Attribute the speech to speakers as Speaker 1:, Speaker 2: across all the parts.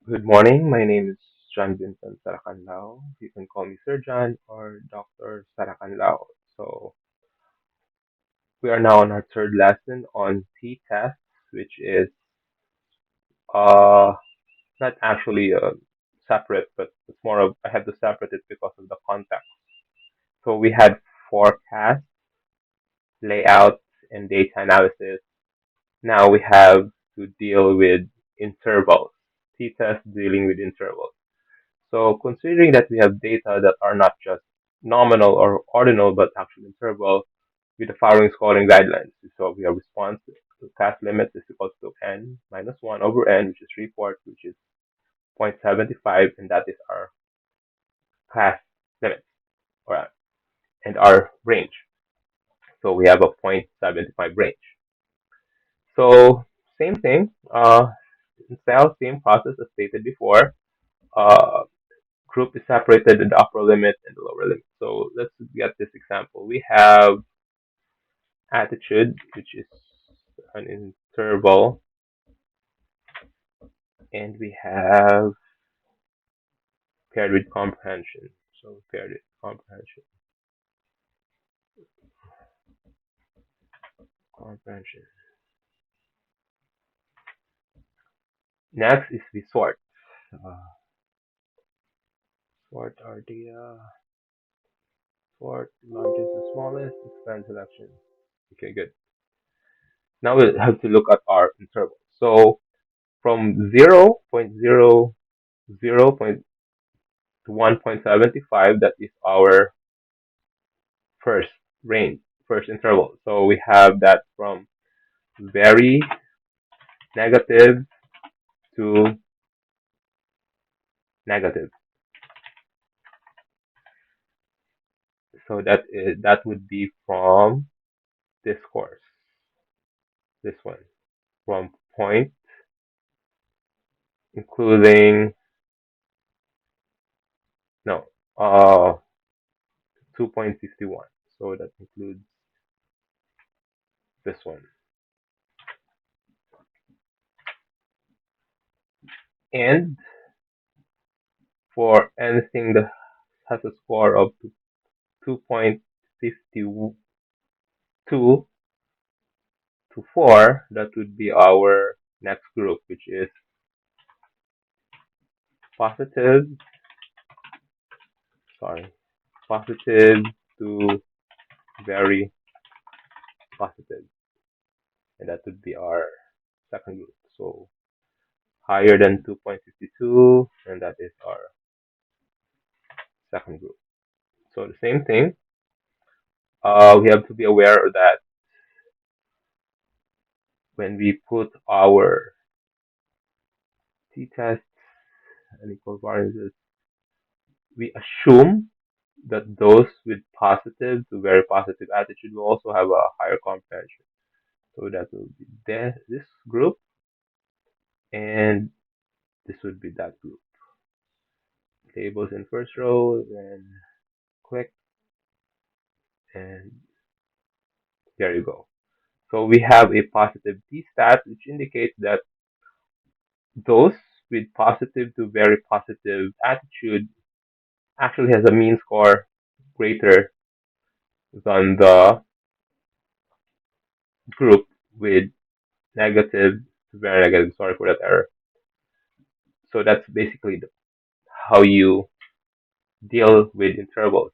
Speaker 1: Good morning. My name is John Vincent Saracanlao. You can call me Sir John or Dr. Saracanlao. So we are now on our third lesson on t-tests, which is uh not actually separate, but it's more of I had to separate it because of the context. So we had forecast, layout, and data analysis. Now we have to deal with intervals. T-test dealing with intervals. So considering that we have data that are not just nominal or ordinal, but actually interval with the following scoring guidelines. So we have response to class limit is equal to n minus 1 over n, which is 3/4, which is 0.75, and that is our class limit or and our range. So we have a 0.75 range. So same thing, in cell, same process as stated before. Uh, Group is separated in the upper limit and the lower limit. So let's get this example. We have attitude, which is an interval, and we have paired with comprehension. So paired with comprehension. Comprehension. Next is we sort. Uh, sort are the sort largest to smallest, expand selection. Okay, good. Now we have to look at our interval. So from 0.00 to 1.75, that is our first range, first interval. So we have that from very negative to negative. So that would be from this course, this one, from point, including no, 2.61. So that includes this one. And for anything that has a score of 2.52 to 4, that would be our next group, which is positive, sorry, positive to very positive, and that would be our second group. So higher than 2.52, and that is our second group. So the same thing, we have to be aware that when we put our t-tests and equal variances, we assume that those with positive to very positive attitude will also have a higher comprehension. So that will be this group, and this would be that group. Tables in first row, then click, and there you go. So we have a positive t-stat, which indicates that those with positive to very positive attitude actually has a mean score greater than the group with negative to very negative. Sorry for that error. So that's basically how you deal with intervals.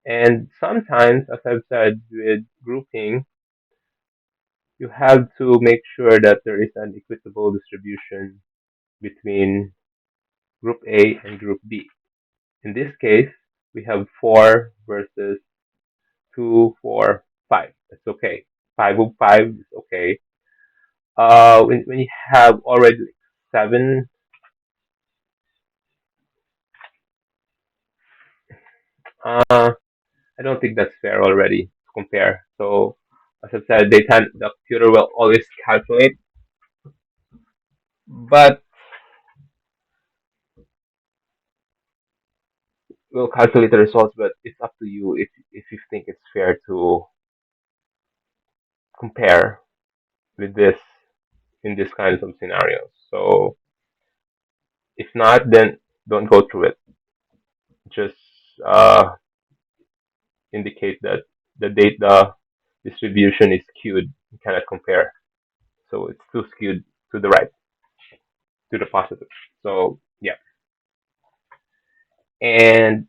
Speaker 1: And sometimes, as I've said, with grouping, you have to make sure that there is an equitable distribution between group A and group B. In this case, we have 4 versus 2, 4, 5. That's okay. 5 of 5 is okay. When you have already 7, uh, I don't think that's fair already to compare. So, as I said, the computer will always calculate, but will calculate the results. But it's up to you if you think it's fair to compare with this in this kinds of scenarios. So If not, then don't go through it. Just uh, indicate that the data distribution is skewed. You cannot compare. So it's too skewed to the right, to the positive. So yeah. And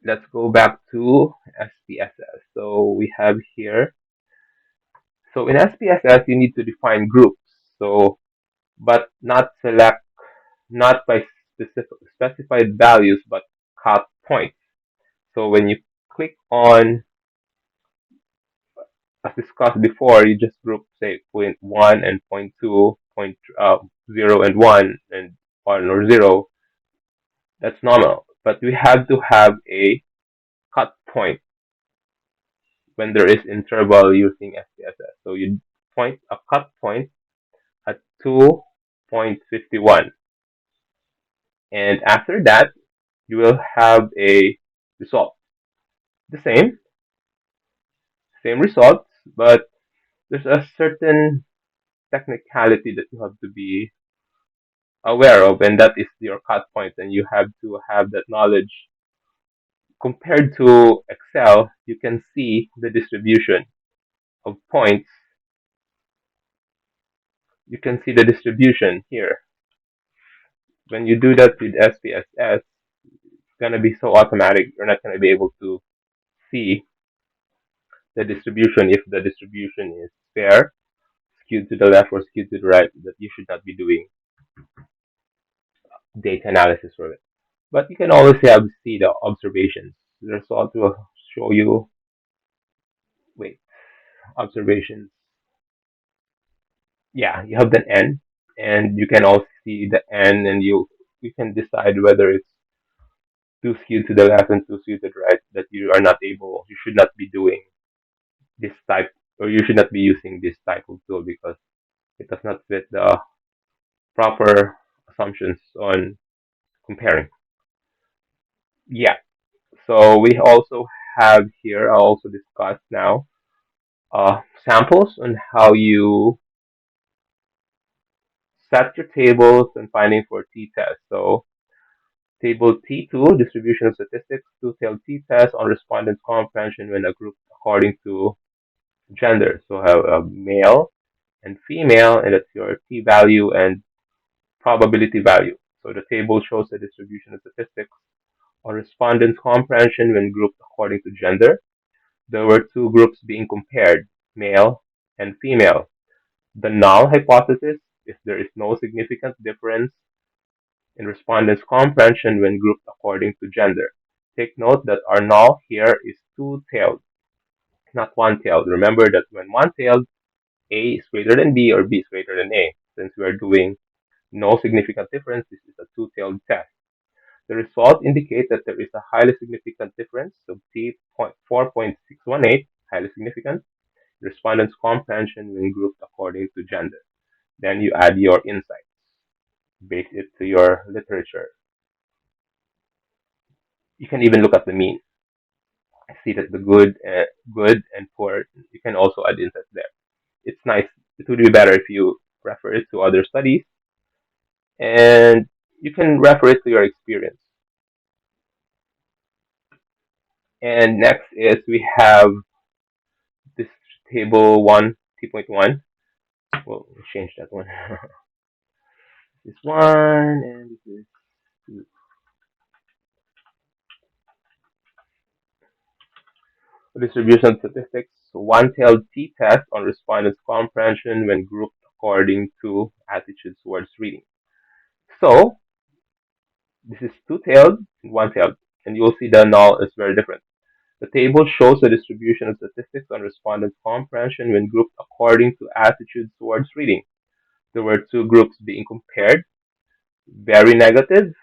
Speaker 1: let's go back to SPSS. So we have here, so in SPSS, you need to define groups. So, but not select, not by specified values, but cut points. So when you click on, as discussed before, you just group, say, point 1 and point 2, 0 and 1 or 0. That's normal. But we have to have a cut point when there is interval using SPSS. So you point a cut point at 2.51. And after that, you will have a result. The same results, but there's a certain technicality that you have to be aware of, and that is your cut point, and you have to have that knowledge. Compared to Excel, you can see the distribution of points. You can see the distribution here. When you do that with SPSS, it's going to be so automatic, you're not going to be able to see the distribution. If the distribution is fair, skewed to the left or skewed to the right, that you should not be doing data analysis for it. But you can always have see the observations. The result will show you, wait, observations. Yeah, you have the n, and you can also see the n, and you can decide whether it's too skewed to the left and too skewed to the right. That you are not able, you should not be doing this type, or you should not be using this type of tool because it does not fit the proper assumptions on comparing. Yeah. So we also have here, I'll also discuss now samples on how you set your tables and finding for t-test. So table T2, distribution of statistics, two-tailed t-test on respondent comprehension when a group according to gender. So have a male and female, and that's your t-value and probability value. So the table shows the distribution of statistics on respondent comprehension when grouped according to gender. There were two groups being compared, male and female. The null hypothesis is there is no significant difference in respondents' comprehension when grouped according to gender. Take note that our null here is two-tailed, not one-tailed. Remember that when one-tailed, A is greater than B or B is greater than A. Since we are doing no significant difference, this is a two-tailed test. The results indicate that there is a highly significant difference, so T4.618, highly significant, respondents' comprehension when grouped according to gender. Then you add your insights, base it to your literature. You can even look at the mean. See that the good and poor. You can also add insights there. It's nice. It would be better if you refer it to other studies, and you can refer it to your experience. And next is we have this table 1, T.1. We'll change that one. This one, and this is two. Distribution statistics, one-tailed t-test on respondents' comprehension when grouped according to attitudes towards reading. So this is two-tailed and one-tailed, and you'll see the null is very different. The table shows the distribution of statistics on respondents' comprehension when grouped according to attitudes towards reading. There were two groups being compared, very negative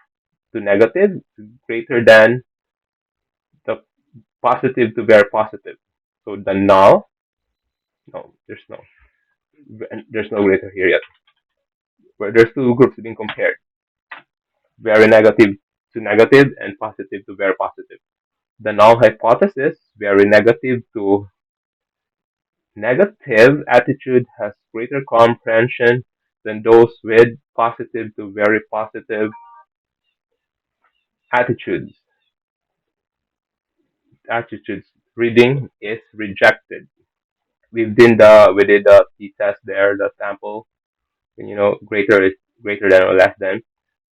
Speaker 1: to negative, to greater than the positive to very positive. So the null, no, there's no greater here yet. Where there's two groups being compared, very negative to negative and positive to very positive. The null hypothesis, very negative to negative attitude has greater comprehension than those with positive to very positive attitudes. Attitudes. Reading is rejected. We did the t-test there, the sample, when greater is greater than or less than.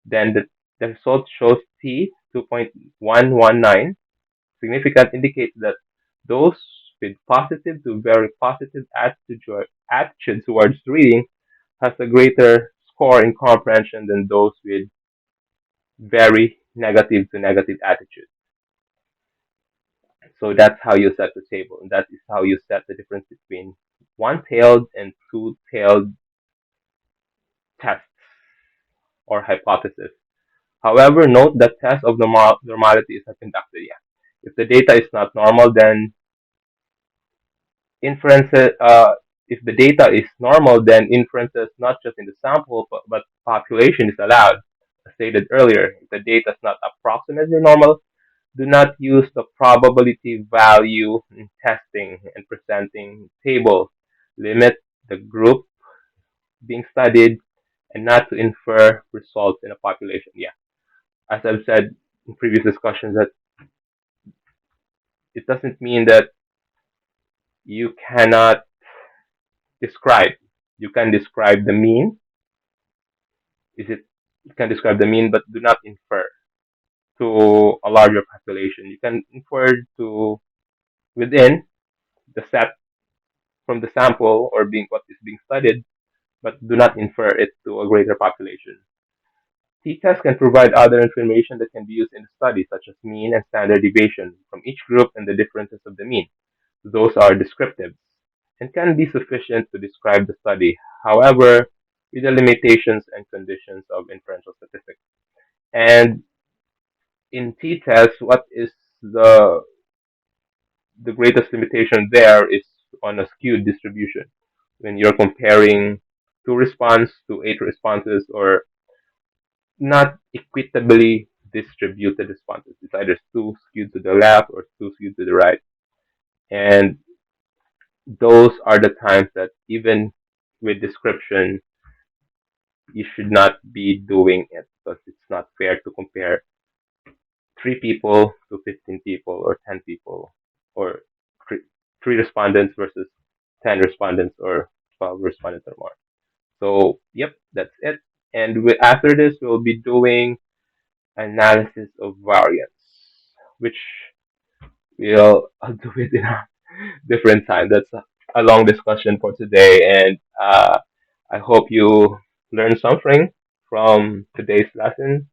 Speaker 1: Then the result shows T 2.119. Significant indicates that those with positive to very positive attitude towards reading has a greater score in comprehension than those with very negative to negative attitude. So that's how you set the table. And that is how you set the difference between one-tailed and two-tailed tests or hypothesis. However, note that tests of normality is not conducted yet. If the data is not normal, then inferences, if the data is normal, then inferences not just in the sample but population is allowed. As stated earlier, if the data is not approximately normal, do not use the probability value in testing and presenting table. Limit the group being studied and not to infer results in a population. Yeah, as I've said in previous discussions, that it doesn't mean that you cannot describe. You can describe the mean. Is it? You can describe the mean, but do not infer to a larger population. You can infer to within the set from the sample or being what is being studied, but do not infer it to a greater population. T-tests can provide other information that can be used in the study, such as mean and standard deviation from each group and the differences of the mean. Those are descriptive and can be sufficient to describe the study, however, with the limitations and conditions of inferential statistics. And in t-tests, what is the greatest limitation there is on a skewed distribution. When you're comparing two response to eight responses or not equitably distributed responses. It's either too skewed to the left or too skewed to the right. And those are the times that even with description, you should not be doing it because it's not fair to compare three people to 15 people or 10 people or three, three respondents versus 10 respondents or 12 respondents or more. So, yep, that's it. And after this, we'll be doing analysis of variance, which I'll do it in a different time. That's a long discussion for today, and I hope you learned something from today's lesson.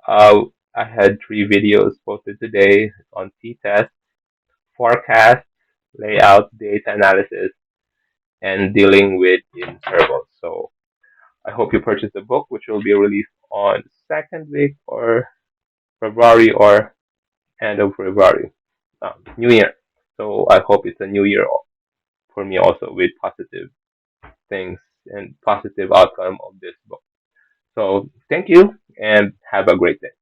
Speaker 1: Uh, I had three videos posted today on t-test, forecast, layout, data analysis, and dealing with intervals. So I hope you purchase the book, which will be released on second week or February or end of February, New Year. So I hope it's a new year for me also with positive things and positive outcome of this book. So thank you and have a great day.